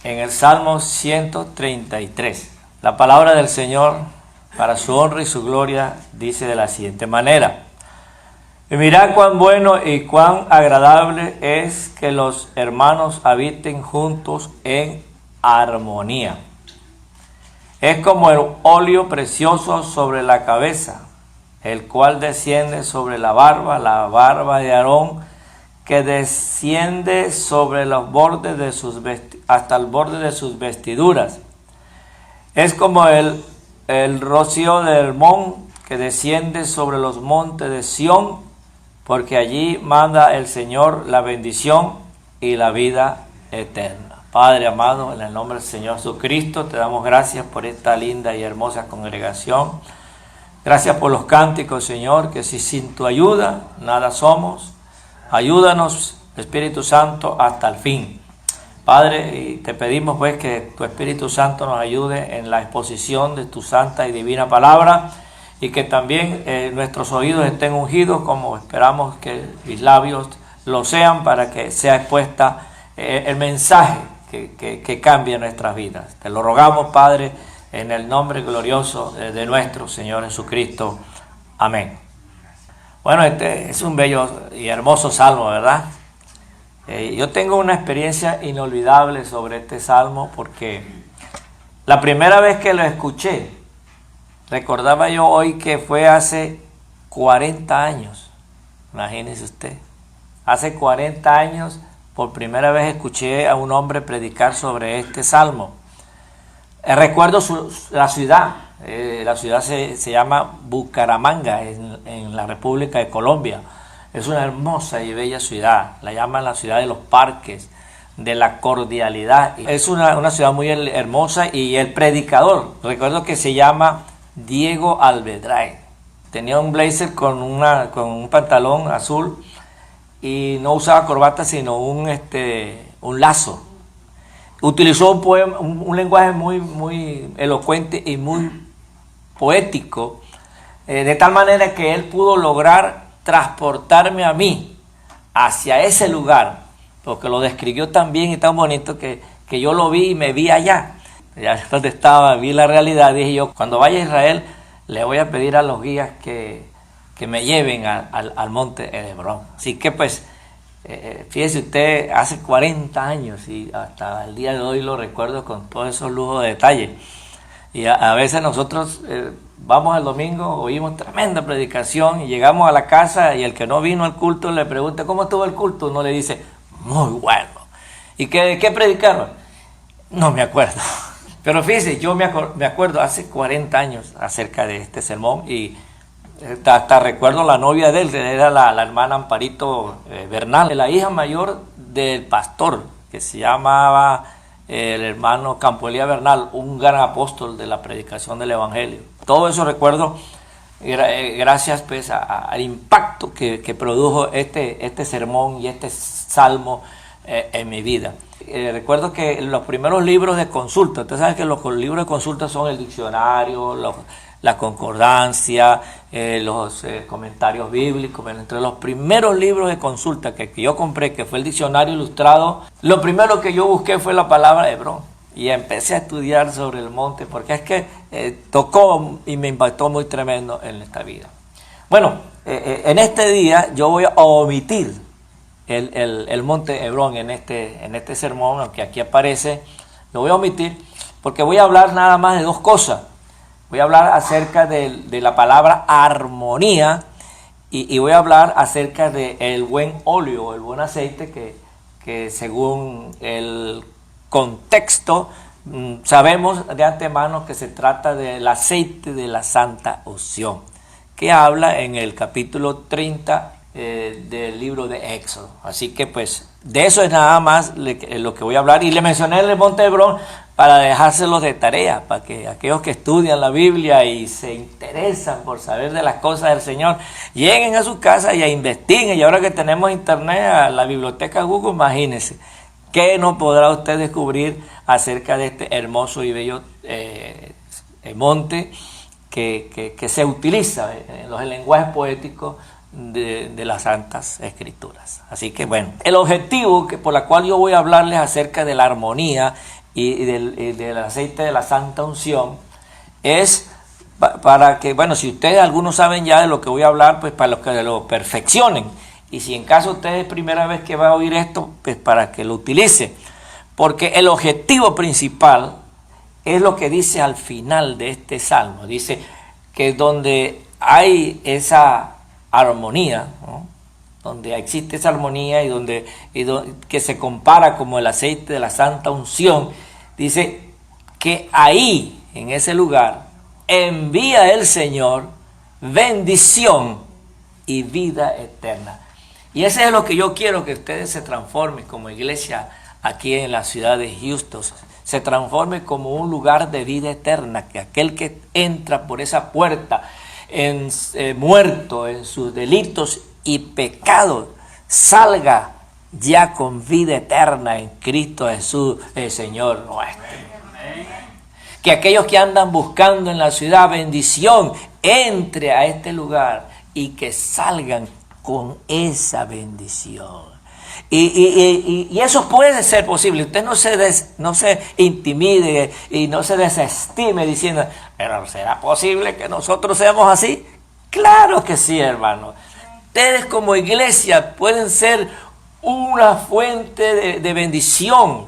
en el Salmo 133. La palabra del Señor, para su honra y su gloria, dice de la siguiente manera: y mirad cuán bueno y cuán agradable es que los hermanos habiten juntos en armonía. Es como el óleo precioso sobre la cabeza, el cual desciende sobre la barba de Aarón, que desciende sobre los bordes de hasta el borde de sus vestiduras. Es como el rocío de Hermón, que desciende sobre los montes de Sión, porque allí manda el Señor la bendición y la vida eterna. Padre amado, en el nombre del Señor Jesucristo, te damos gracias por esta linda y hermosa congregación. Gracias por los cánticos, Señor, que si sin tu ayuda nada somos. Ayúdanos, Espíritu Santo, hasta el fin. Padre, y te pedimos pues que tu Espíritu Santo nos ayude en la exposición de tu santa y divina palabra, y que también nuestros oídos estén ungidos, como esperamos que mis labios lo sean, para que sea expuesta el mensaje que cambie nuestras vidas. Te lo rogamos, Padre, en el nombre glorioso de nuestro Señor Jesucristo. Amén. Bueno, este es un bello y hermoso salmo, ¿verdad? Yo tengo una experiencia inolvidable sobre este salmo, porque la primera vez que lo escuché, recordaba yo hoy que fue hace 40 años. Imagínese usted, hace 40 años por primera vez escuché a un hombre predicar sobre este salmo. Recuerdo la ciudad. La ciudad se llama Bucaramanga, en la República de Colombia. Es una hermosa y bella ciudad. La llaman la ciudad de los parques, de la cordialidad. Es una ciudad muy hermosa, y el predicador, recuerdo que se llama Diego Alvedray. Tenía un blazer con un pantalón azul, y no usaba corbata sino un lazo. Utilizó un lenguaje muy elocuente y muy poético, de tal manera que él pudo lograr transportarme a mí hacia ese lugar, porque lo describió tan bien y tan bonito que yo lo vi y me vi allá. Ya donde estaba, vi la realidad. Dije yo, cuando vaya a Israel, le voy a pedir a los guías que me lleven al monte Hebrón. Así que pues, fíjese usted, hace 40 años, y hasta el día de hoy lo recuerdo con todos esos lujos de detalle. Y a veces nosotros vamos al domingo, oímos tremenda predicación, y llegamos a la casa, y el que no vino al culto le pregunta ¿cómo estuvo el culto? Uno le dice, muy bueno. ¿Y qué predicaron? No me acuerdo. Pero fíjese, yo me acuerdo hace 40 años acerca de este sermón, y hasta recuerdo la novia de él, que era la hermana Amparito Bernal, la hija mayor del pastor, que se llamaba el hermano Campo Elías Bernal, un gran apóstol de la predicación del Evangelio. Todo eso recuerdo gracias pues al impacto que produjo este sermón y este salmo en mi vida. Recuerdo que los primeros libros de consulta, usted sabe que los libros de consulta son el diccionario, la concordancia, los comentarios bíblicos. Pero entre los primeros libros de consulta que yo compré, que fue el diccionario ilustrado, lo primero que yo busqué fue la palabra Hebrón, y empecé a estudiar sobre el monte, porque es que tocó y me impactó muy tremendo en esta vida. Bueno, en este día yo voy a omitir el monte Hebrón en este sermón, aunque aquí aparece. Lo voy a omitir porque voy a hablar nada más de dos cosas. Voy a hablar acerca de la palabra armonía, y voy a hablar acerca del buen óleo, el buen aceite, que según el contexto sabemos de antemano que se trata del aceite de la santa unción, que habla en el capítulo 30 del libro de Éxodo. Así que pues de eso es nada más lo que voy a hablar, y le mencioné el monte Hebrón para dejárselos de tarea, para que aquellos que estudian la Biblia y se interesan por saber de las cosas del Señor, lleguen a su casa y investiguen. Y ahora que tenemos internet, a la biblioteca Google, imagínense, ¿qué no podrá usted descubrir acerca de este hermoso y bello monte que se utiliza en los lenguajes poéticos de las Santas Escrituras? Así que bueno, el objetivo por la cual yo voy a hablarles acerca de la armonía y del aceite de la santa unción es para que, bueno, si ustedes algunos saben ya de lo que voy a hablar, pues para los que lo perfeccionen. Y si en caso ustedes es primera vez que va a oír esto, pues para que lo utilice. Porque el objetivo principal es lo que dice al final de este salmo. Dice que donde hay esa armonía, ¿no? Donde existe esa armonía que se compara como el aceite de la santa unción, dice que ahí, en ese lugar, envía el Señor bendición y vida eterna. Y ese es lo que yo quiero que ustedes se transformen como iglesia aquí en la ciudad de Houston. Se transforme como un lugar de vida eterna, que aquel que entra por esa puerta muerto en sus delitos y pecados, salga ya con vida eterna en Cristo Jesús, el Señor nuestro. Que aquellos que andan buscando en la ciudad bendición, entre a este lugar y que salgan con esa bendición. Y eso puede ser posible. Usted no se intimide y no se desestime diciendo, pero ¿será posible que nosotros seamos así? Claro que sí, hermano. Ustedes como iglesia pueden ser una fuente de bendición.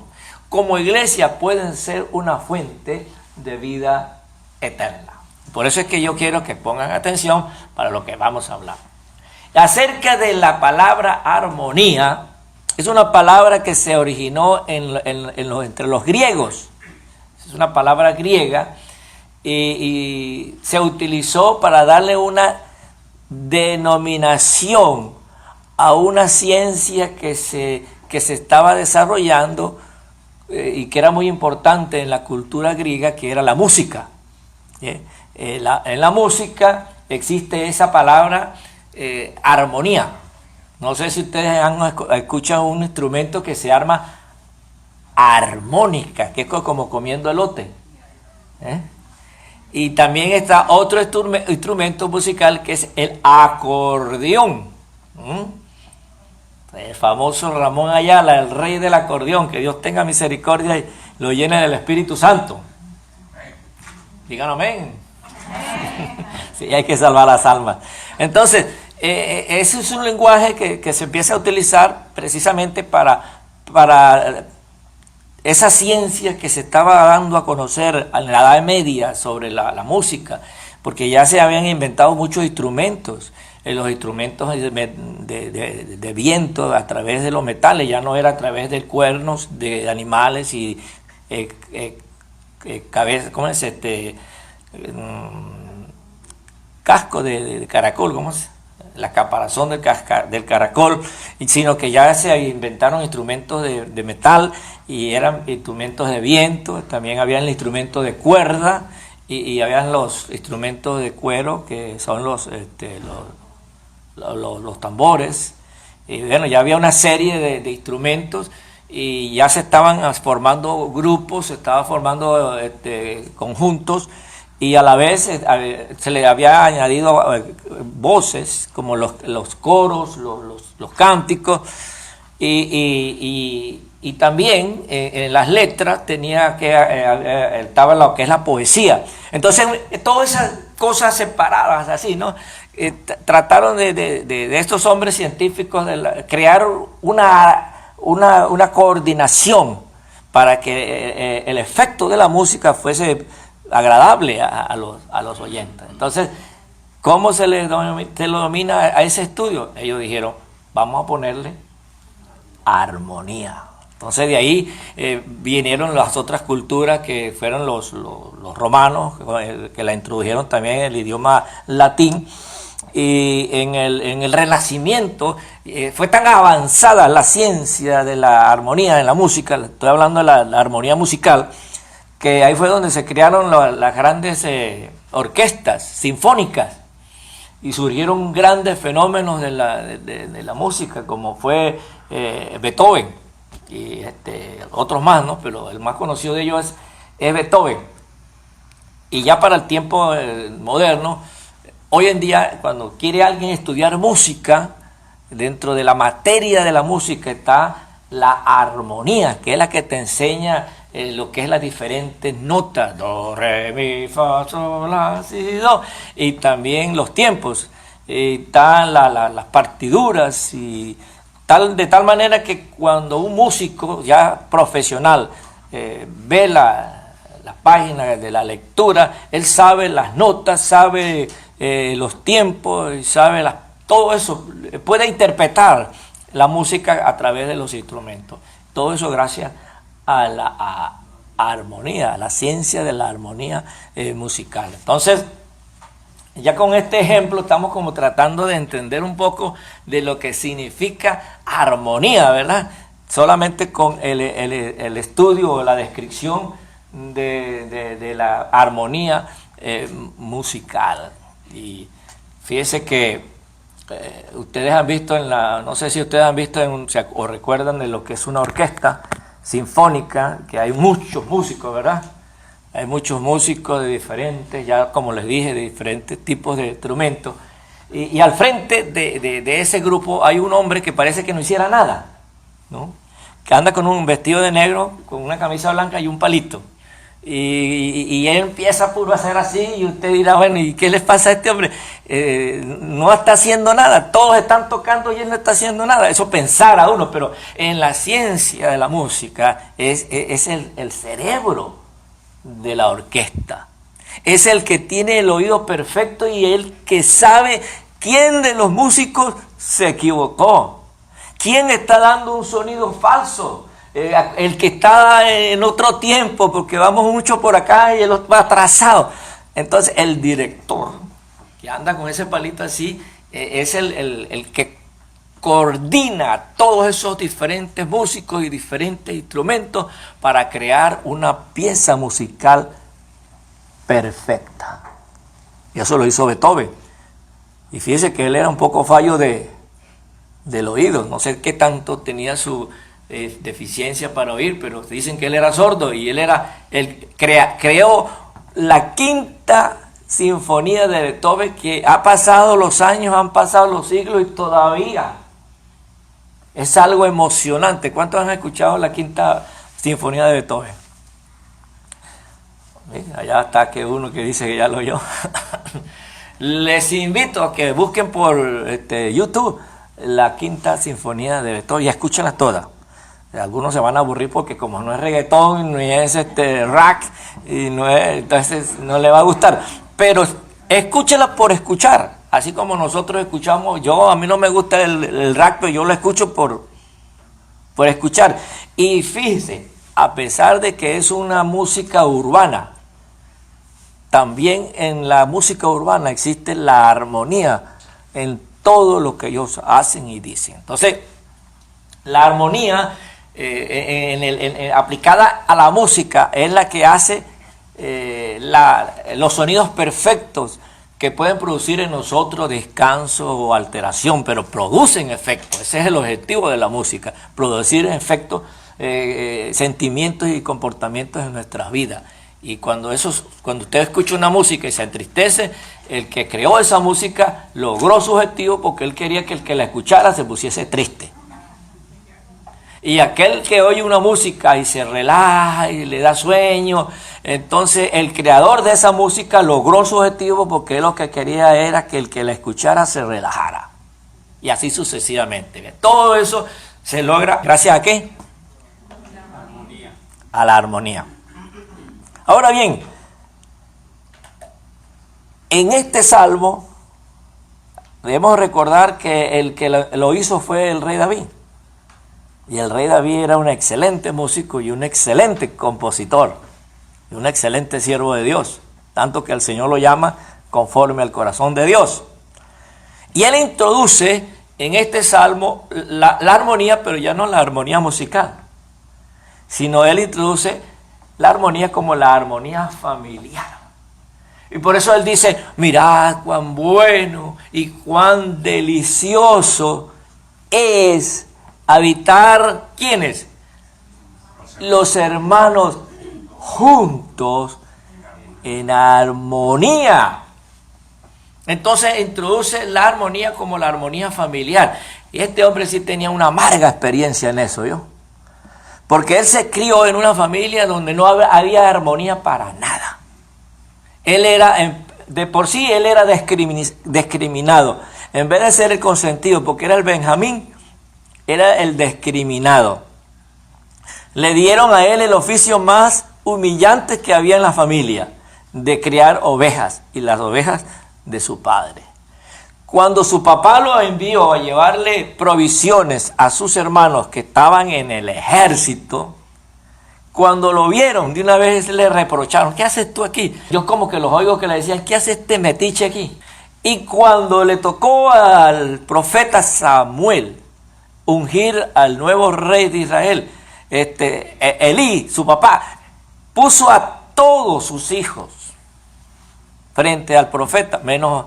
Como iglesia pueden ser una fuente de vida eterna. Por eso es que yo quiero que pongan atención para lo que vamos a hablar. Acerca de la palabra armonía, es una palabra que se originó entre los griegos. Es una palabra griega y se utilizó para darle una denominación a una ciencia que se estaba desarrollando y que era muy importante en la cultura griega, que era la música. En la música existe esa palabra armonía. No sé si ustedes han escuchado un instrumento que se llama armónica, que es como comiendo elote. Y también está otro instrumento musical que es el acordeón. El famoso Ramón Ayala, el rey del acordeón, que Dios tenga misericordia y lo llene del Espíritu Santo. Digan amén. Sí, hay que salvar las almas. Entonces, ese es un lenguaje que se empieza a utilizar precisamente para esa ciencia que se estaba dando a conocer en la Edad Media sobre la música, porque ya se habían inventado muchos instrumentos, los instrumentos de viento a través de los metales, ya no era a través de cuernos de animales y cabeza, ¿cómo es casco de caracol, ¿cómo es? La caparazón del caracol, sino que ya se inventaron instrumentos de metal y eran instrumentos de viento, también habían el instrumento de cuerda y habían los instrumentos de cuero que son los tambores. Y bueno, ya había una serie de instrumentos y ya se estaban formando grupos, se estaban formando conjuntos. Y a la vez se le había añadido voces como los coros, los cánticos y también en las letras estaba lo que es la poesía. Entonces todas esas cosas separadas así, ¿no? Trataron de estos hombres científicos crear una coordinación para que el efecto de la música fuese agradable a los oyentes. Entonces, ¿cómo se lo domina a ese estudio? Ellos dijeron, vamos a ponerle armonía. Entonces de ahí vinieron las otras culturas que fueron los romanos, que la introdujeron también en el idioma latín. Y en el Renacimiento fue tan avanzada la ciencia de la armonía en la música, estoy hablando de la armonía musical, que ahí fue donde se crearon las grandes orquestas sinfónicas y surgieron grandes fenómenos de la música, como fue Beethoven y otros más, ¿no? Pero el más conocido de ellos es Beethoven. Y ya para el tiempo moderno, hoy en día, cuando quiere alguien estudiar música, dentro de la materia de la música está la armonía, que es la que te enseña lo que es las diferentes notas, do, re, mi, fa, sol, la, si, do, y también los tiempos, están las partiduras, y de tal manera que cuando un músico ya profesional ve la página de la lectura, él sabe las notas, sabe los tiempos, sabe todo eso, puede interpretar la música a través de los instrumentos. Todo eso gracias a la armonía, a la ciencia de la armonía musical. Entonces, ya con este ejemplo estamos como tratando de entender un poco de lo que significa armonía, ¿verdad? Solamente con el estudio o la descripción de la armonía musical. Y fíjese que ustedes han visto no sé si ustedes han visto o recuerdan de lo que es una orquesta sinfónica, que hay muchos músicos, ¿verdad? Hay muchos músicos de diferentes, ya como les dije, de diferentes tipos de instrumentos. Y al frente de ese grupo hay un hombre que parece que no hiciera nada, ¿no? Que anda con un vestido de negro, con una camisa blanca y un palito. Y él empieza puro a hacer así, y usted dirá, bueno, ¿y qué les pasa a este hombre? No está haciendo nada, todos están tocando y él no está haciendo nada. Eso pensara uno, pero en la ciencia de la música es el cerebro de la orquesta. Es el que tiene el oído perfecto y el que sabe quién de los músicos se equivocó, quién está dando un sonido falso, el que está en otro tiempo, porque vamos mucho por acá y el otro va atrasado. Entonces el director que anda con ese palito así es el que coordina todos esos diferentes músicos y diferentes instrumentos para crear una pieza musical perfecta. Y eso lo hizo Beethoven. Y fíjese que él era un poco fallo del oído. No sé qué tanto tenía su deficiencia para oír, pero dicen que él era sordo y creó la quinta sinfonía de Beethoven, que ha pasado los años, han pasado los siglos y todavía es algo emocionante. ¿Cuántos han escuchado la quinta sinfonía de Beethoven? Allá está que uno que dice que ya lo oyó. Les invito a que busquen por YouTube la quinta sinfonía de Beethoven y escúchenla todas. Algunos se van a aburrir porque como no es reggaetón, ni es rock, y entonces no le va a gustar. Pero escúchenla por escuchar. Así como nosotros escuchamos, a mí no me gusta el rap, pero yo lo escucho por escuchar. Y fíjese, a pesar de que es una música urbana, también en la música urbana existe la armonía en todo lo que ellos hacen y dicen. Entonces, la armonía aplicada a la música es la que hace los sonidos perfectos que pueden producir en nosotros descanso o alteración, pero producen efectos. Ese es el objetivo de la música, producir efectos, sentimientos y comportamientos en nuestras vidas. Y cuando usted escucha una música y se entristece, el que creó esa música logró su objetivo porque él quería que el que la escuchara se pusiese triste. Y aquel que oye una música y se relaja y le da sueño, entonces el creador de esa música logró su objetivo porque él lo que quería era que el que la escuchara se relajara. Y así sucesivamente. Todo eso se logra gracias ¿a qué? A la armonía. Ahora bien, en este salmo debemos recordar que el que lo hizo fue el rey David. Y el rey David era un excelente músico y un excelente compositor y un excelente siervo de Dios, tanto que el Señor lo llama conforme al corazón de Dios. Y él introduce en este salmo la armonía, pero ya no la armonía musical, sino él introduce la armonía como la armonía familiar. Y por eso él dice, mirad cuán bueno y cuán delicioso es habitar, ¿quiénes? Los hermanos juntos en armonía. Entonces introduce la armonía como la armonía familiar. Y este hombre sí tenía una amarga experiencia en eso, porque él se crió en una familia donde no había armonía para nada. Él era, de por sí, él era discriminado. En vez de ser el consentido, porque era el Benjamín, era el discriminado. Le dieron a él el oficio más humillante que había en la familia, de criar ovejas, y las ovejas de su padre. Cuando su papá lo envió a llevarle provisiones a sus hermanos que estaban en el ejército, cuando lo vieron, de una vez le reprocharon: ¿qué haces tú aquí? Yo como que los oigo que le decían: ¿qué hace este metiche aquí? Y cuando le tocó al profeta Samuel ungir al nuevo rey de Israel, Elí, su papá, puso a todos sus hijos frente al profeta, menos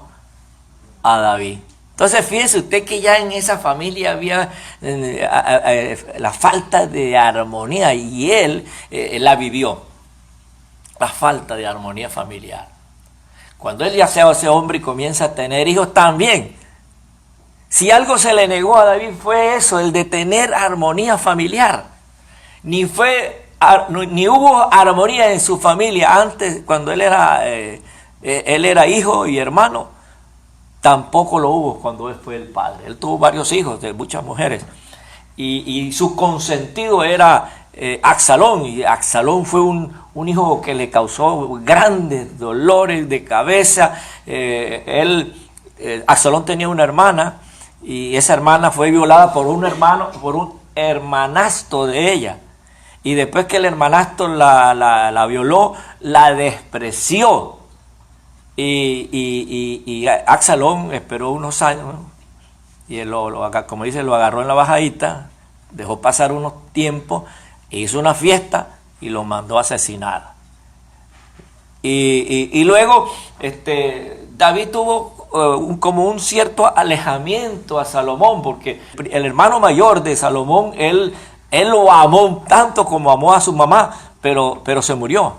a David. Entonces fíjese usted que ya en esa familia había la falta de armonía, y él la vivió, la falta de armonía familiar. Cuando él ya sea ese hombre y comienza a tener hijos también, si algo se le negó a David fue eso, el de tener armonía familiar. Ni hubo armonía en su familia antes, cuando él era hijo y hermano. Tampoco lo hubo cuando él fue el padre. Él tuvo varios hijos de muchas mujeres. Y su consentido era Absalón. Y Absalón fue un hijo que le causó grandes dolores de cabeza. Absalón tenía una hermana, y esa hermana fue violada por un hermanastro de ella. Y después que el hermanastro la violó, la despreció. Y Absalón esperó unos años, ¿no? Y él como dice, lo agarró en la bajadita, dejó pasar unos tiempos, hizo una fiesta y lo mandó a asesinar. Y luego David tuvo como un cierto alejamiento a Salomón, porque el hermano mayor de Salomón, él lo amó tanto como amó a su mamá, pero se murió.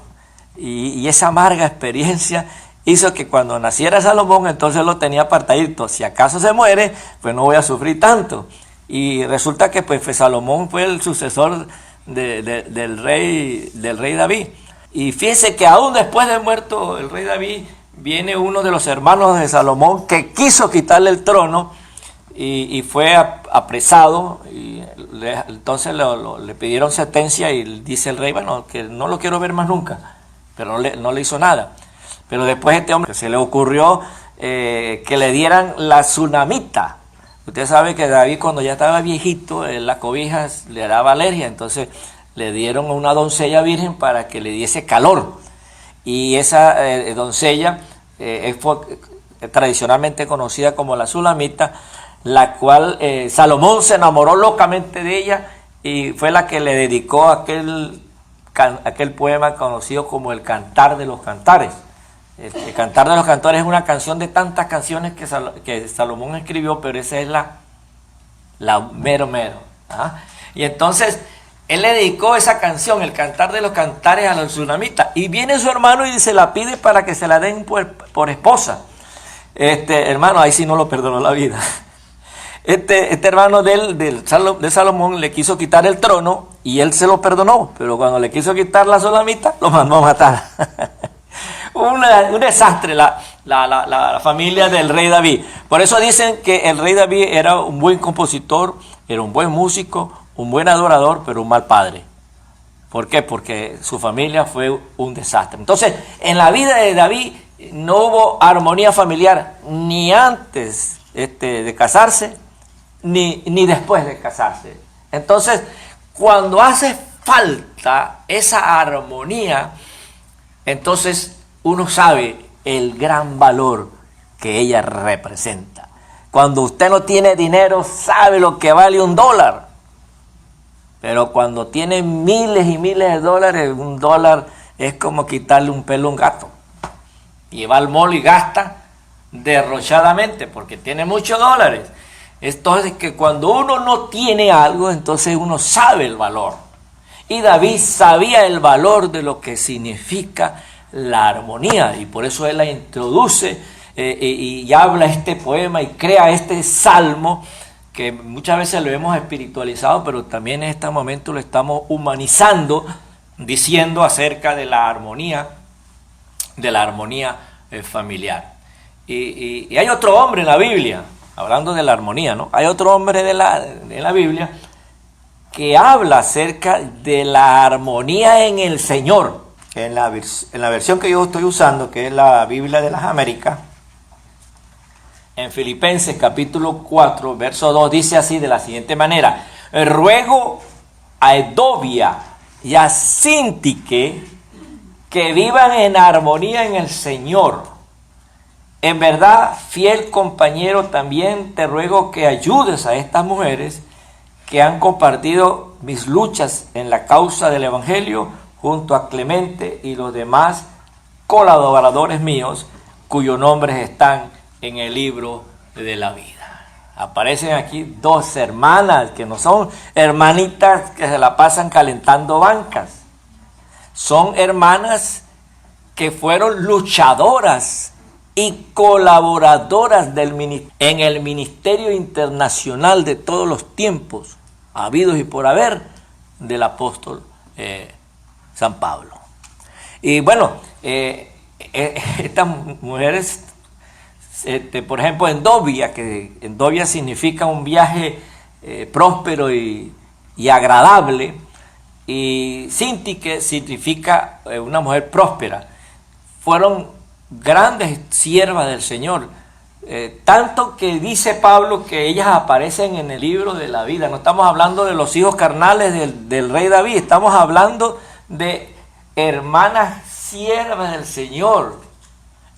Y esa amarga experiencia hizo que cuando naciera Salomón, entonces lo tenía apartadito. Si acaso se muere, pues no voy a sufrir tanto. Y resulta que pues Salomón fue el sucesor del rey David. Y fíjense que aún después de muerto el rey David, viene uno de los hermanos de Salomón que quiso quitarle el trono, y fue apresado. Y entonces le pidieron sentencia, y dice el rey: bueno, que no lo quiero ver más nunca. Pero no le hizo nada. Pero después este hombre se le ocurrió que le dieran la tsunamita. Usted sabe que David, cuando ya estaba viejito, las cobijas le daba alergia, entonces le dieron a una doncella virgen para que le diese calor. Y esa doncella fue tradicionalmente conocida como la Sulamita, la cual Salomón se enamoró locamente de ella, y fue la que le dedicó aquel poema conocido como el Cantar de los Cantares. El Cantar de los Cantores es una canción de tantas canciones que Salomón escribió, pero esa es la mero. ¿Ah? Y entonces él le dedicó esa canción, el Cantar de los Cantares, a la Tsunamita. Y viene su hermano y se la pide para que se la den por esposa. Hermano, ahí sí no lo perdonó la vida. Este hermano de Salomón le quiso quitar el trono, y él se lo perdonó, pero cuando le quiso quitar la Tsunamita, lo mandó a matar. Un desastre la familia del rey David. Por eso dicen que el rey David era un buen compositor, era un buen músico, un buen adorador, pero un mal padre. ¿Por qué? Porque su familia fue un desastre. Entonces, en la vida de David no hubo armonía familiar, ni antes de casarse, ni después de casarse. Entonces, cuando hace falta esa armonía, entonces uno sabe el gran valor que ella representa. Cuando usted no tiene dinero, sabe lo que vale $1. Pero cuando tiene miles y miles de dólares, $1 es como quitarle un pelo a un gato. Y va al mall y gasta derrochadamente porque tiene muchos dólares. Entonces, que cuando uno no tiene algo, entonces uno sabe el valor. Y David sabía el valor de lo que significa la armonía, y por eso él la introduce y habla este poema y crea este salmo que muchas veces lo hemos espiritualizado, pero también en este momento lo estamos humanizando, diciendo acerca de la armonía familiar. Y hay otro hombre en la Biblia, hablando de la armonía, ¿no? Hay otro hombre en la Biblia que habla acerca de la armonía en el Señor. En la versión que yo estoy usando, que es la Biblia de las Américas, en Filipenses capítulo 4, verso 2, dice así de la siguiente manera: ruego a Eubdia y a Síntique que vivan en armonía en el Señor. En verdad, fiel compañero, también te ruego que ayudes a estas mujeres que han compartido mis luchas en la causa del Evangelio, junto a Clemente y los demás colaboradores míos, cuyos nombres están en el libro de la vida. Aparecen aquí dos hermanas que no son hermanitas que se la pasan calentando bancas. Son hermanas que fueron luchadoras y colaboradoras en el ministerio internacional de todos los tiempos, habidos y por haber, del apóstol San Pablo. Y bueno, estas mujeres, por ejemplo, Eubdia, que Eubdia significa un viaje próspero y agradable, y Síntique significa una mujer próspera, fueron grandes siervas del Señor, tanto que dice Pablo que ellas aparecen en el libro de la vida. No estamos hablando de los hijos carnales del rey David, estamos hablando de hermanas siervas del Señor.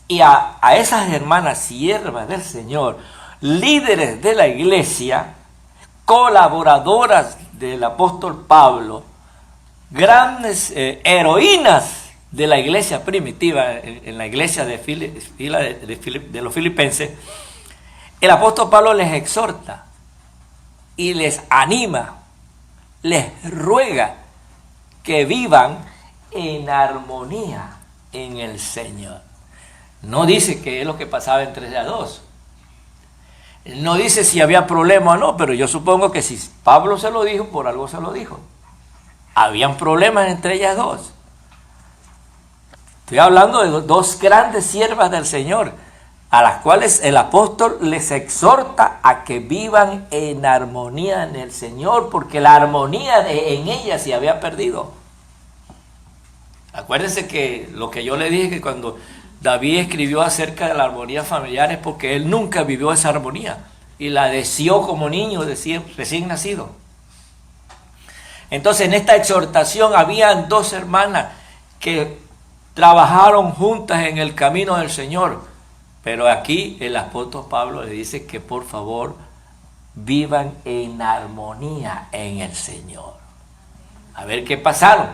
Y a esas hermanas siervas del Señor, líderes de la iglesia, colaboradoras del apóstol Pablo, grandes heroínas de la iglesia primitiva, en la iglesia de los filipenses, el apóstol Pablo les exhorta y les anima, les ruega que vivan en armonía en el Señor. No dice qué es lo que pasaba entre ellas dos. No dice si había problema o no, pero yo supongo que si Pablo se lo dijo, por algo se lo dijo. Habían problemas entre ellas dos. Estoy hablando de dos grandes siervas del Señor, a las cuales el apóstol les exhorta a que vivan en armonía en el Señor, porque la armonía en ellas se había perdido. Acuérdense que lo que yo le dije, que cuando David escribió acerca de la armonía familiar es porque él nunca vivió esa armonía y la deseó como niño recién nacido. Entonces, en esta exhortación habían dos hermanas que trabajaron juntas en el camino del Señor, pero aquí el apóstol Pablo le dice que por favor vivan en armonía en el Señor. A ver qué pasaron.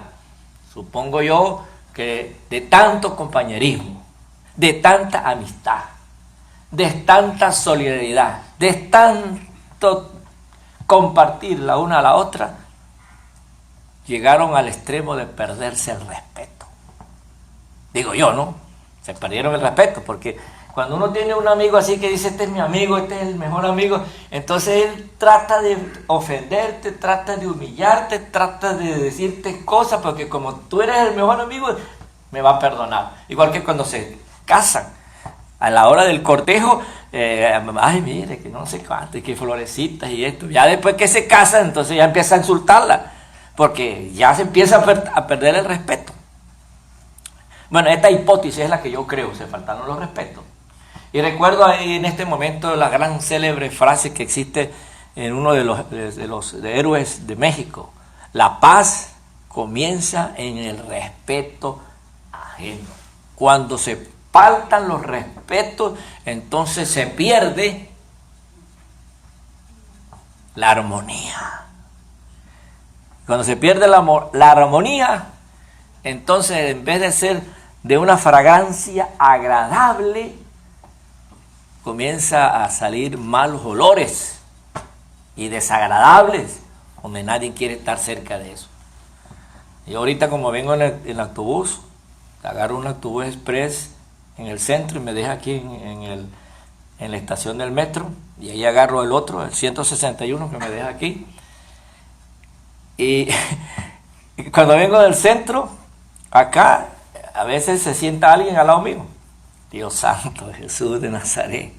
Supongo yo que de tanto compañerismo, de tanta amistad, de tanta solidaridad, de tanto compartir la una a la otra, llegaron al extremo de perderse el respeto. Digo yo, ¿no? Se perdieron el respeto, porque cuando uno tiene un amigo así que dice, este es mi amigo, este es el mejor amigo, entonces él trata de ofenderte, trata de humillarte, trata de decirte cosas, porque como tú eres el mejor amigo, me va a perdonar. Igual que cuando se casan, a la hora del cortejo, ay, mire, que no sé cuánto, y que florecitas y esto. Ya después que se casan, entonces ya empieza a insultarla, porque ya se empieza a perder el respeto. Bueno, esta hipótesis es la que yo creo, se faltaron los respetos. Y recuerdo ahí en este momento la gran célebre frase que existe en uno de los héroes de México: la paz comienza en el respeto ajeno. Cuando se faltan los respetos, entonces se pierde la armonía. Cuando se pierde la armonía, entonces en vez de ser de una fragancia agradable, comienza a salir malos olores y desagradables, donde nadie quiere estar cerca de eso. Yo ahorita, como vengo en el autobús, agarro un autobús express en el centro y me deja aquí en en la estación del metro, y ahí agarro el otro, el 161 que me deja aquí. Y cuando vengo del centro, acá, a veces se sienta alguien al lado mío. Dios santo, Jesús de Nazaret.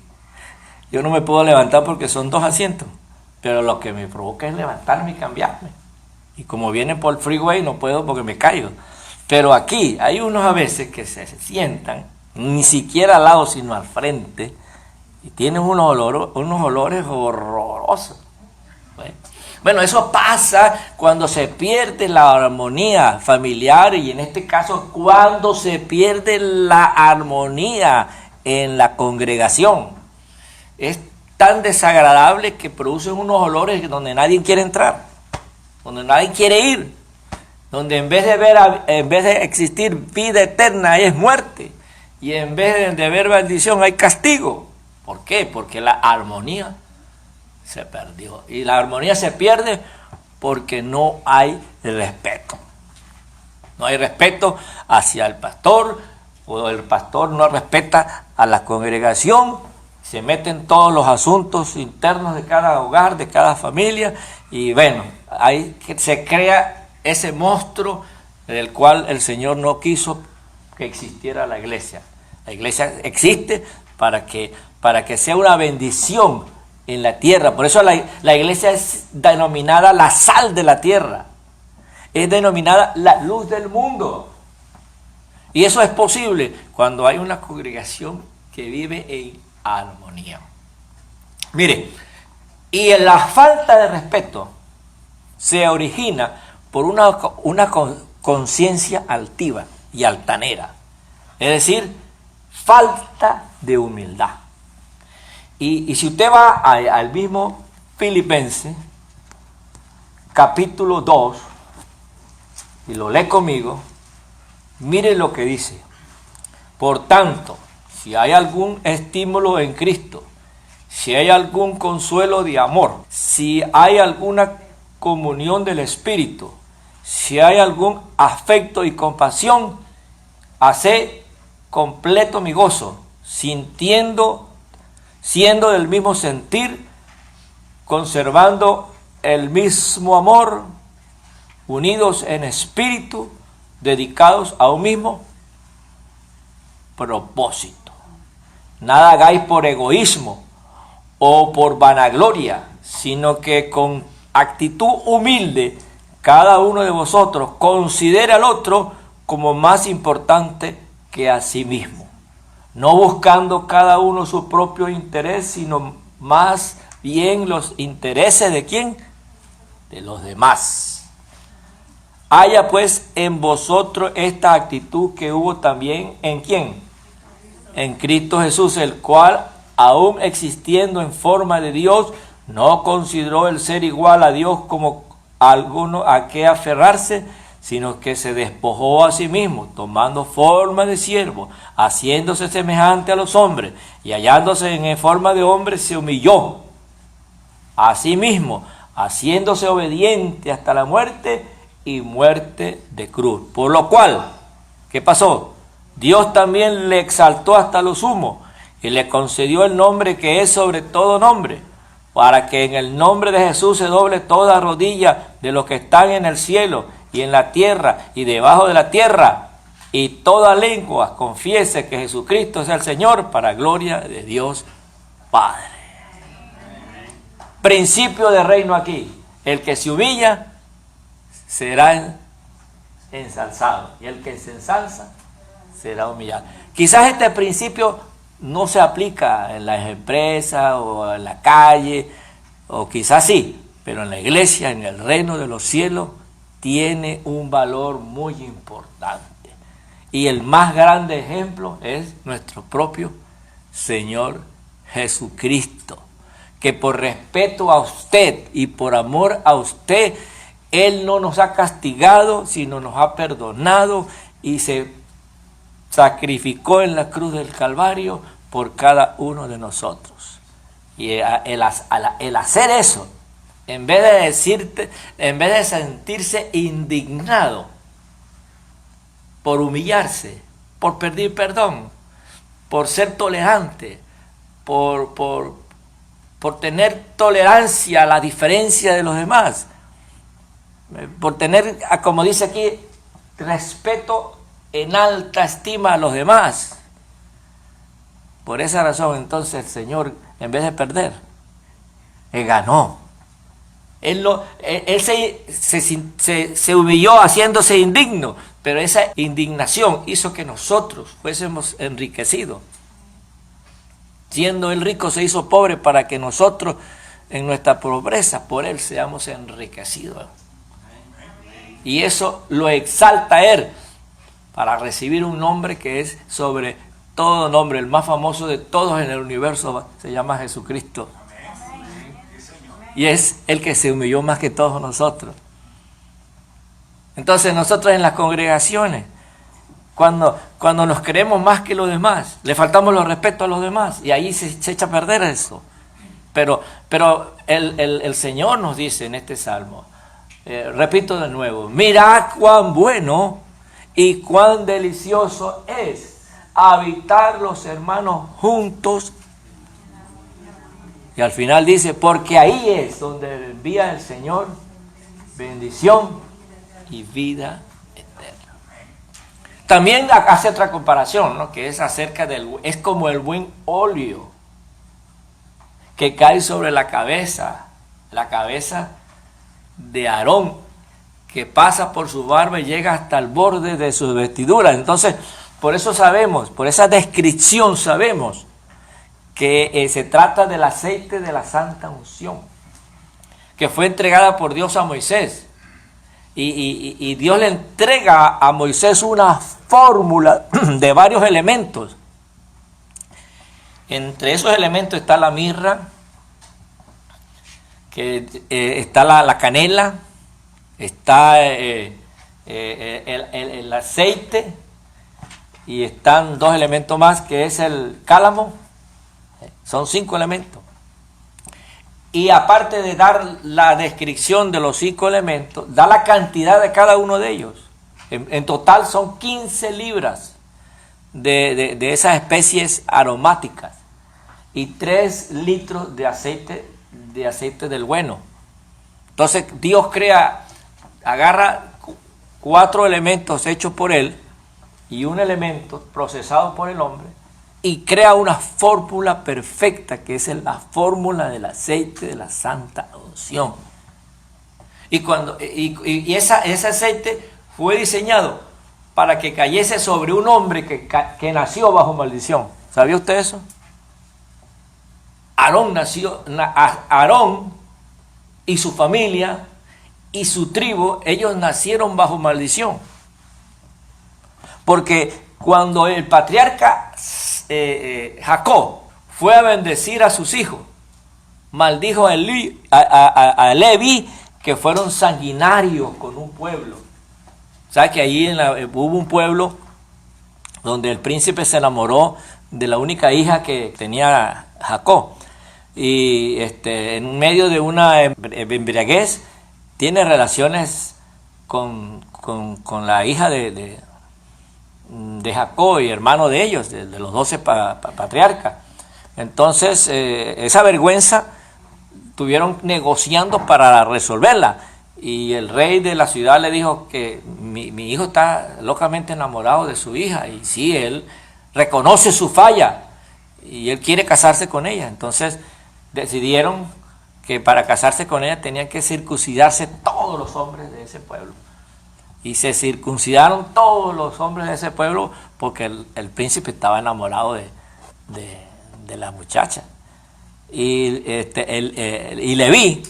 Yo no me puedo levantar porque son 2 asientos, pero lo que me provoca es levantarme y cambiarme. Y como vienen por el freeway no puedo porque me caigo. Pero aquí hay unos a veces que se sientan, ni siquiera al lado sino al frente, y tienen unos olores horrorosos. Bueno, eso pasa cuando se pierde la armonía familiar, y en este caso cuando se pierde la armonía en la congregación. Es tan desagradable que producen unos olores donde nadie quiere entrar, donde nadie quiere ir, donde en vez de existir vida eterna es muerte, y en vez de ver bendición hay castigo. ¿Por qué? Porque la armonía se perdió. Y la armonía se pierde porque no hay respeto. No hay respeto hacia el pastor, o el pastor no respeta a la congregación. Se meten todos los asuntos internos de cada hogar, de cada familia, y bueno, ahí se crea ese monstruo del cual el Señor no quiso que existiera la iglesia. La iglesia existe para que sea una bendición en la tierra. Por eso la iglesia es denominada la sal de la tierra. Es denominada la luz del mundo. Y eso es posible cuando hay una congregación que vive en armonía. Mire, y la falta de respeto se origina por una conciencia altiva y altanera. Es decir, falta de humildad. Y si usted va al mismo Filipenses, capítulo 2, y lo lee conmigo, mire lo que dice. Por tanto, si hay algún estímulo en Cristo, si hay algún consuelo de amor, si hay alguna comunión del Espíritu, si hay algún afecto y compasión, haced completo mi gozo, siendo del mismo sentir, conservando el mismo amor, unidos en espíritu, dedicados a un mismo propósito. Nada hagáis por egoísmo o por vanagloria, sino que con actitud humilde cada uno de vosotros considere al otro como más importante que a sí mismo, no buscando cada uno su propio interés, sino más bien los intereses de ¿quién? De los demás. Haya pues en vosotros esta actitud que hubo también ¿en quién? En Cristo Jesús, el cual, aún existiendo en forma de Dios, no consideró el ser igual a Dios como alguno a que aferrarse, sino que se despojó a sí mismo, tomando forma de siervo, haciéndose semejante a los hombres, y hallándose en forma de hombre, se humilló a sí mismo, haciéndose obediente hasta la muerte y muerte de cruz. Por lo cual, ¿qué pasó? Dios también le exaltó hasta lo sumo y le concedió el nombre que es sobre todo nombre, para que en el nombre de Jesús se doble toda rodilla de los que están en el cielo y en la tierra y debajo de la tierra, y toda lengua confiese que Jesucristo es el Señor, para gloria de Dios Padre. Principio de reino aquí: el que se humilla será ensalzado, y el que se ensalza será humillado. Quizás este principio no se aplica en las empresas o en la calle, o quizás sí, pero en la iglesia, en el reino de los cielos, tiene un valor muy importante. Y el más grande ejemplo es nuestro propio Señor Jesucristo, que por respeto a usted y por amor a usted, Él no nos ha castigado, sino nos ha perdonado, y se sacrificó en la cruz del Calvario por cada uno de nosotros. Y el hacer eso, en vez de sentirse indignado por humillarse, por pedir perdón, por ser tolerante, por tener tolerancia a la diferencia de los demás, por tener, como dice aquí, respeto en alta estima a los demás. Por esa razón, entonces, el Señor, en vez de perder, Él ganó. Él se humilló haciéndose indigno, pero esa indignación hizo que nosotros fuésemos enriquecidos. Siendo Él rico, se hizo pobre para que nosotros, en nuestra pobreza, por Él seamos enriquecidos. Y eso lo exalta a Él para recibir un nombre que es sobre todo nombre, el más famoso de todos en el universo, se llama Jesucristo. Y es el que se humilló más que todos nosotros. Entonces nosotros en las congregaciones, cuando nos creemos más que los demás, le faltamos los respetos a los demás, y ahí se echa a perder eso. Pero el Señor nos dice en este salmo, repito de nuevo, mirad cuán bueno y cuán delicioso es habitar los hermanos juntos. Y al final dice, porque ahí es donde envía el Señor bendición y vida eterna. También hace otra comparación, ¿no? Que es acerca es como el buen óleo que cae sobre la cabeza de Aarón, que pasa por su barba y llega hasta el borde de su vestidura. Entonces, por eso sabemos, por esa descripción sabemos que se trata del aceite de la santa unción, que fue entregada por Dios a Moisés. Y Dios le entrega a Moisés una fórmula de varios elementos. Entre esos elementos está la mirra, que está la canela, está el aceite, y están dos elementos más, que es el cálamo. Son 5 elementos. Y aparte de dar la descripción de los 5 elementos, da la cantidad de cada uno de ellos. En total son 15 libras de esas especies aromáticas y 3 litros de aceite del bueno. Entonces Dios agarra 4 elementos hechos por Él y un elemento procesado por el hombre, y crea una fórmula perfecta, que es la fórmula del aceite de la santa unción. Y ese aceite fue diseñado para que cayese sobre un hombre que nació bajo maldición. ¿Sabía usted eso? Aarón y su familia y su tribu, ellos nacieron bajo maldición. Porque cuando el patriarca Jacob fue a bendecir a sus hijos, maldijo a Leví, que fueron sanguinarios con un pueblo. ¿Sabes que allí hubo un pueblo donde el príncipe se enamoró de la única hija que tenía Jacob? Y en medio de una embriaguez tiene relaciones con la hija de Jacob y hermano de ellos, de los 12 patriarcas. Entonces, esa vergüenza estuvieron negociando para resolverla. Y el rey de la ciudad le dijo que mi hijo está locamente enamorado de su hija. Y sí, él reconoce su falla y él quiere casarse con ella. Entonces, decidieron que para casarse con ella tenían que circuncidarse todos los hombres de ese pueblo. Y se circuncidaron todos los hombres de ese pueblo porque el príncipe estaba enamorado de la muchacha. Y Leví,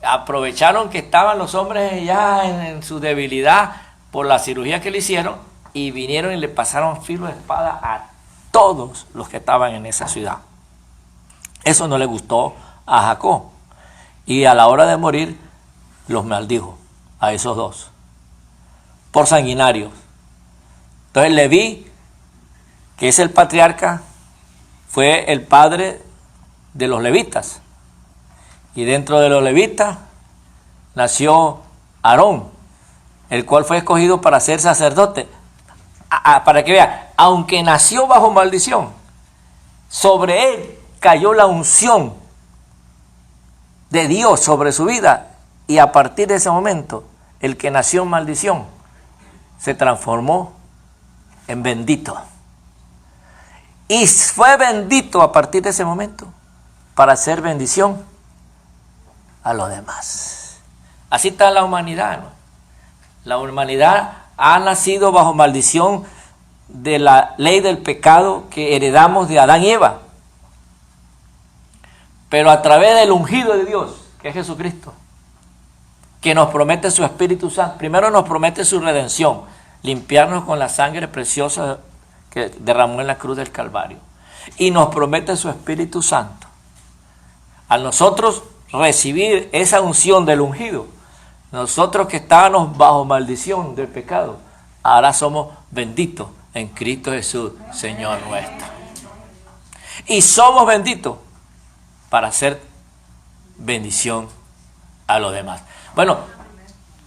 aprovecharon que estaban los hombres ya en su debilidad por la cirugía que le hicieron, y vinieron y le pasaron filo de espada a todos los que estaban en esa ciudad. Eso no le gustó a Jacob, y a la hora de morir los maldijo a esos dos por sanguinarios. Entonces Leví, que es el patriarca, fue el padre de los levitas, y dentro de los levitas nació Aarón, el cual fue escogido para ser sacerdote. Para que vea, aunque nació bajo maldición, sobre él cayó la unción de Dios sobre su vida, y a partir de ese momento, el que nació en maldición se transformó en bendito. Y fue bendito a partir de ese momento para hacer bendición a los demás. Así está la humanidad, ¿no? La humanidad ha nacido bajo maldición de la ley del pecado que heredamos de Adán y Eva. Pero a través del ungido de Dios, que es Jesucristo, que nos promete su Espíritu Santo, primero nos promete su redención, limpiarnos con la sangre preciosa que derramó en la cruz del Calvario, y nos promete su Espíritu Santo. Al nosotros recibir esa unción del ungido, nosotros que estábamos bajo maldición del pecado, ahora somos benditos en Cristo Jesús, Señor nuestro. Y somos benditos para hacer bendición a los demás. Bueno,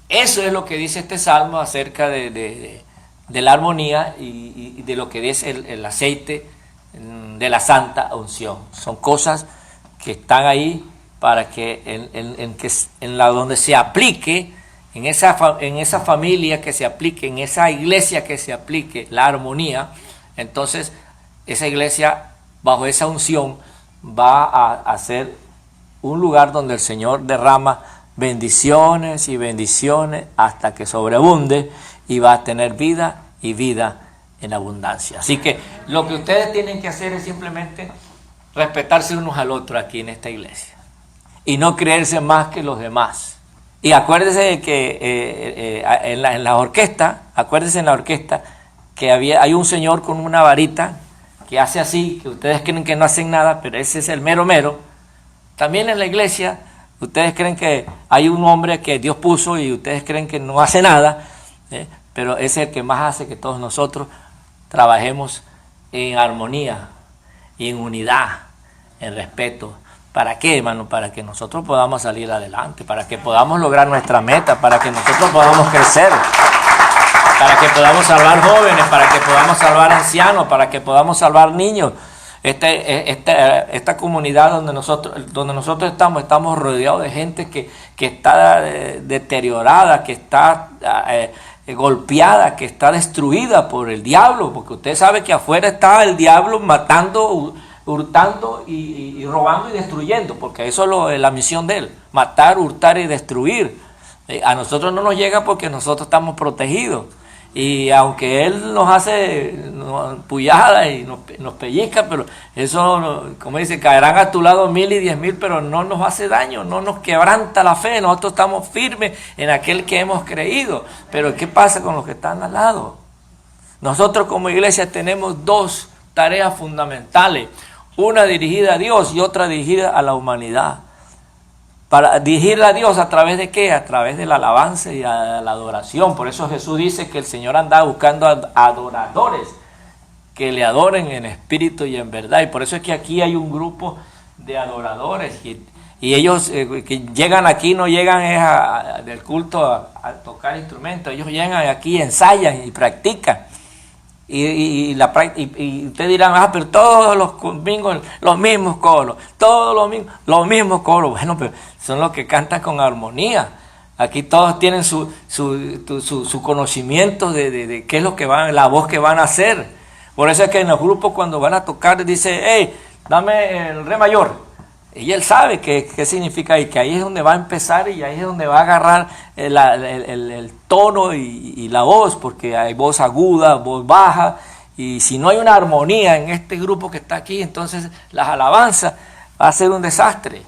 eso es lo que dice este salmo acerca de la armonía y de lo que dice el aceite de la santa unción. Son cosas que están ahí para que donde se aplique, en esa familia que se aplique, en esa iglesia que se aplique la armonía, entonces esa iglesia bajo esa unción va a ser un lugar donde el Señor derrama bendiciones y bendiciones hasta que sobreabunde, y va a tener vida y vida en abundancia. Así que lo que ustedes tienen que hacer es simplemente respetarse unos al otro aquí en esta iglesia y no creerse más que los demás. Y acuérdense de que en la orquesta, acuérdense en la orquesta que hay un señor con una varita que hace así, que ustedes creen que no hacen nada, pero ese es el mero mero. También en la iglesia, ustedes creen que hay un hombre que Dios puso y ustedes creen que no hace nada, pero es el que más hace que todos nosotros trabajemos en armonía y en unidad, en respeto. ¿Para qué, hermano? Para que nosotros podamos salir adelante, para que podamos lograr nuestra meta, para que nosotros podamos crecer, para que podamos salvar jóvenes, para que podamos salvar ancianos, para que podamos salvar niños. Esta comunidad donde nosotros estamos rodeados de gente que está deteriorada, que está golpeada, que está destruida por el diablo, porque usted sabe que afuera está el diablo matando, hurtando y robando y destruyendo, porque eso es la misión de él, matar, hurtar y destruir. A nosotros no nos llega porque nosotros estamos protegidos. Y aunque él nos hace puyadas y nos pellizca, pero eso, como dice, caerán a tu lado 1000 y 10,000, pero no nos hace daño, no nos quebranta la fe. Nosotros estamos firmes en aquel que hemos creído. Pero ¿qué pasa con los que están al lado? Nosotros como iglesia tenemos dos tareas fundamentales, una dirigida a Dios y otra dirigida a la humanidad. Para dirigirla a Dios, ¿a través de qué? A través de la alabanza y a la adoración. Por eso Jesús dice que el Señor anda buscando adoradores que le adoren en espíritu y en verdad. Y por eso es que aquí hay un grupo de adoradores y ellos que llegan aquí no llegan del culto a tocar instrumentos. Ellos llegan aquí, ensayan y practican. Y ustedes dirán, pero todos los domingos los mismos coros, todos los mismos coros. Bueno, pero son los que cantan con armonía. Aquí todos tienen su conocimiento de qué es lo que la voz que van a hacer. Por eso es que en los grupos cuando van a tocar dice, hey, dame el re mayor. Y él sabe qué significa, y que ahí es donde va a empezar y ahí es donde va a agarrar el tono y la voz, porque hay voz aguda, voz baja, y si no hay una armonía en este grupo que está aquí, entonces las alabanzas va a ser un desastre.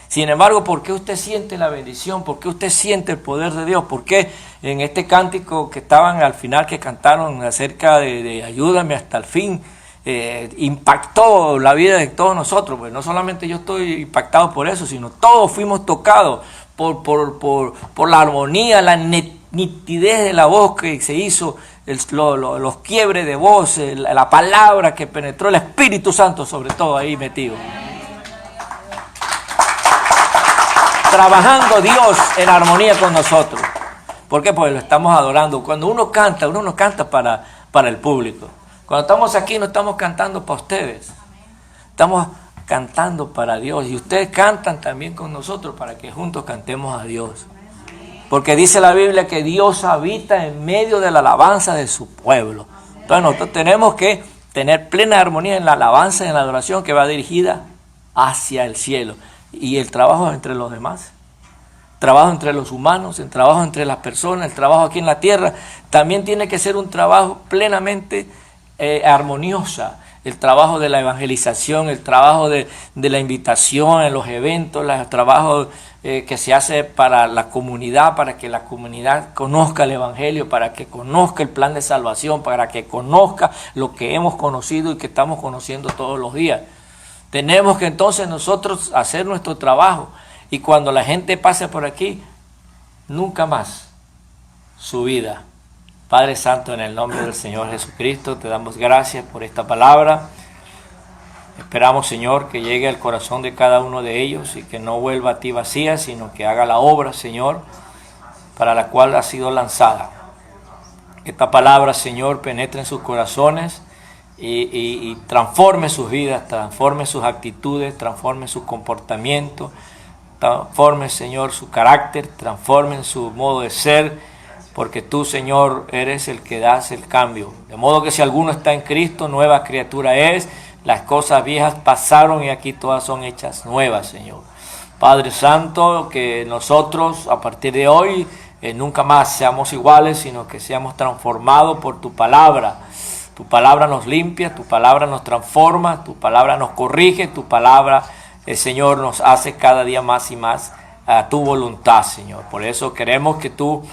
Sin embargo, ¿por qué usted siente la bendición? ¿Por qué usted siente el poder de Dios? ¿Por qué en este cántico que estaban al final, que cantaron acerca de ayúdame hasta el fin, impactó la vida de todos nosotros? Pues no solamente yo estoy impactado por eso, sino todos fuimos tocados por la armonía, la nitidez de la voz que se hizo, los quiebres de voz, la palabra que penetró, el Espíritu Santo sobre todo ahí metido. Trabajando Dios en armonía con nosotros. ¿Por qué? Pues lo estamos adorando. Cuando uno canta para el público. Cuando estamos aquí no estamos cantando para ustedes. Estamos cantando para Dios y ustedes cantan también con nosotros para que juntos cantemos a Dios. Porque dice la Biblia que Dios habita en medio de la alabanza de su pueblo. Entonces nosotros tenemos que tener plena armonía en la alabanza y en la adoración que va dirigida hacia el cielo. Y el trabajo entre los demás, trabajo entre los humanos, el trabajo entre las personas, el trabajo aquí en la tierra, también tiene que ser un trabajo plenamente armoniosa. El trabajo de la evangelización, el trabajo de la invitación en los eventos, el trabajo que se hace para la comunidad, para que la comunidad conozca el evangelio, para que conozca el plan de salvación, para que conozca lo que hemos conocido y que estamos conociendo todos los días. Tenemos que entonces nosotros hacer nuestro trabajo y cuando la gente pase por aquí, nunca más su vida. Padre Santo, en el nombre del Señor Jesucristo, te damos gracias por esta palabra. Esperamos, Señor, que llegue al corazón de cada uno de ellos y que no vuelva a ti vacía, sino que haga la obra, Señor, para la cual ha sido lanzada. Esta palabra, Señor, penetre en sus corazones y transforme sus vidas, transforme sus actitudes, transforme su comportamiento, transforme, Señor, su carácter, transforme su modo de ser, porque tú, Señor, eres el que das el cambio. De modo que si alguno está en Cristo, nueva criatura es. Las cosas viejas pasaron y aquí todas son hechas nuevas, Señor. Padre Santo, que nosotros a partir de hoy nunca más seamos iguales, sino que seamos transformados por tu palabra. Tu palabra nos limpia, tu palabra nos transforma, tu palabra nos corrige, tu palabra, Señor, nos hace cada día más y más a tu voluntad, Señor. Por eso queremos que tú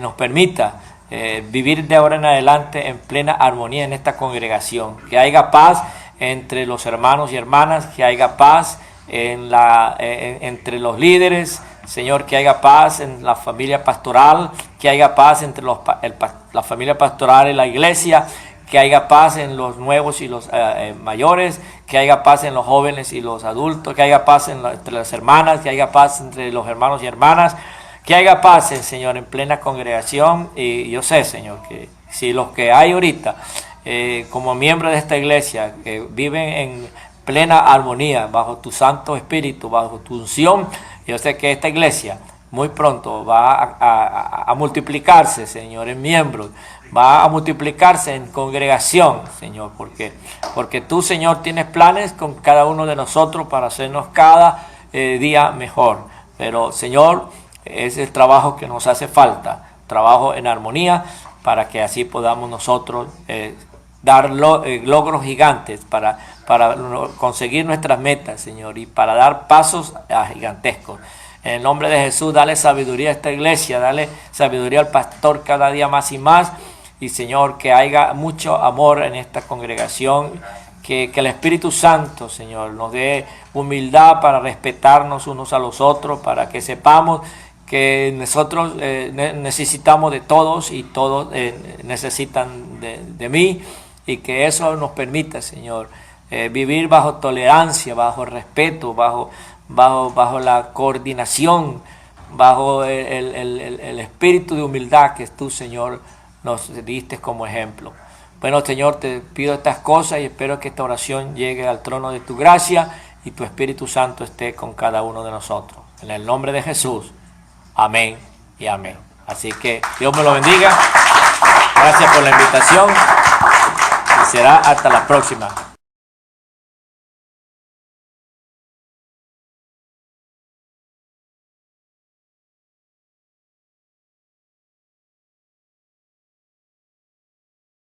nos permitas vivir de ahora en adelante en plena armonía en esta congregación. Que haya paz entre los hermanos y hermanas, que haya paz entre los líderes, Señor, que haya paz en la familia pastoral, que haya paz entre la familia pastoral y la iglesia, que haya paz en los nuevos y los mayores, que haya paz en los jóvenes y los adultos, que haya paz entre las hermanas, que haya paz entre los hermanos y hermanas, que haya paz, Señor, en plena congregación. Y yo sé, Señor, que si los que hay ahorita, como miembros de esta iglesia, que viven en plena armonía, bajo tu Santo Espíritu, bajo tu unción, yo sé que esta iglesia muy pronto va a multiplicarse, Señor, en miembros, va a multiplicarse en congregación, Señor, porque tú, Señor, tienes planes con cada uno de nosotros para hacernos cada día mejor. Pero, Señor, es el trabajo que nos hace falta, trabajo en armonía, para que así podamos nosotros dar logros gigantes para conseguir nuestras metas, Señor, y para dar pasos gigantescos. En el nombre de Jesús, dale sabiduría a esta iglesia, dale sabiduría al pastor cada día más y más. Y, Señor, que haya mucho amor en esta congregación, que el Espíritu Santo, Señor, nos dé humildad para respetarnos unos a los otros, para que sepamos que nosotros necesitamos de todos y todos necesitan de mí, y que eso nos permita, Señor, vivir bajo tolerancia, bajo respeto, bajo la coordinación, bajo el espíritu de humildad que tú, Señor, nos diste como ejemplo. Bueno, Señor, te pido estas cosas y espero que esta oración llegue al trono de tu gracia y tu Espíritu Santo esté con cada uno de nosotros. En el nombre de Jesús. Amén y amén. Así que Dios me lo bendiga. Gracias por la invitación y será hasta la próxima.